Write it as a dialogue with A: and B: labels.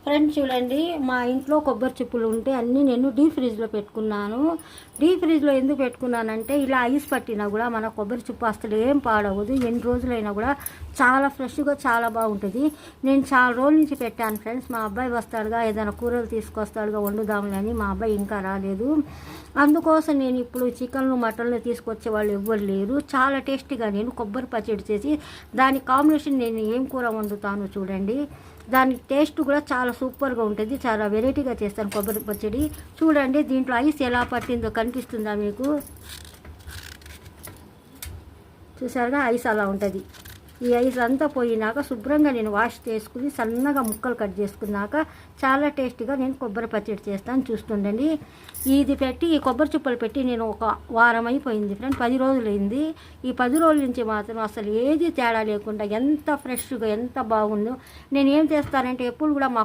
A: Friends చూడండి, మా ఇంట్లో కొబ్బరి చిప్పులు ఉంటే అన్నీ నేను డీప్ ఫ్రిడ్జ్లో పెట్టుకున్నాను. డీప్ ఫ్రిడ్జ్లో ఎందుకు పెట్టుకున్నానంటే ఇలా ఐస్ పట్టినా కూడా మన కొబ్బరి చిప్పు అసలు ఏం పాడవదు. ఎన్ని రోజులైనా కూడా చాలా ఫ్రెష్గా చాలా బాగుంటుంది. నేను చాలా రోజుల నుంచి పెట్టాను ఫ్రెండ్స్. మా అబ్బాయి వస్తాడుగా, ఏదైనా కూరలు తీసుకొస్తాడుగా వండుదాంలే అని. మా అబ్బాయి ఇంకా రాలేదు. అందుకోసం నేను ఇప్పుడు చికెన్లు మటన్లు తీసుకొచ్చే వాళ్ళు ఎవ్వరు లేరు. చాలా టేస్టీగా నేను కొబ్బరి పచ్చడి చేసి దాని కాంబినేషన్ నేను ఏం కూర వండుతాను చూడండి. దాని టేస్ట్ కూడా చాలా సూపర్గా ఉంటుంది. చాలా వెరైటీగా చేస్తాను కొబ్బరి పచ్చడి. చూడండి దీంట్లో ఐస్ ఎలా పట్టిందో కనిపిస్తుందా మీకు? చూసారుగా ఐస్ అలా ఉంటుంది. ఈ ఐస్ అంతా పోయినాక శుభ్రంగా నేను వాష్ చేసుకుని సన్నగా ముక్కలు కట్ చేసుకున్నాక చాలా టేస్టీగా నేను కొబ్బరి పచ్చడి చేస్తాను. చూస్తుండండి, ఇది పెట్టి ఈ కొబ్బరి చిప్పలు పెట్టి నేను ఒక వారం అయిపోయింది ఫ్రెండ్, 10 రోజులు అయింది. ఈ 10 రోజుల నుంచి మాత్రం అసలు ఏది తేడా లేకుండా ఎంత ఫ్రెష్గా ఎంత బాగుందో. నేను ఏం చేస్తానంటే ఎప్పుడు కూడా మా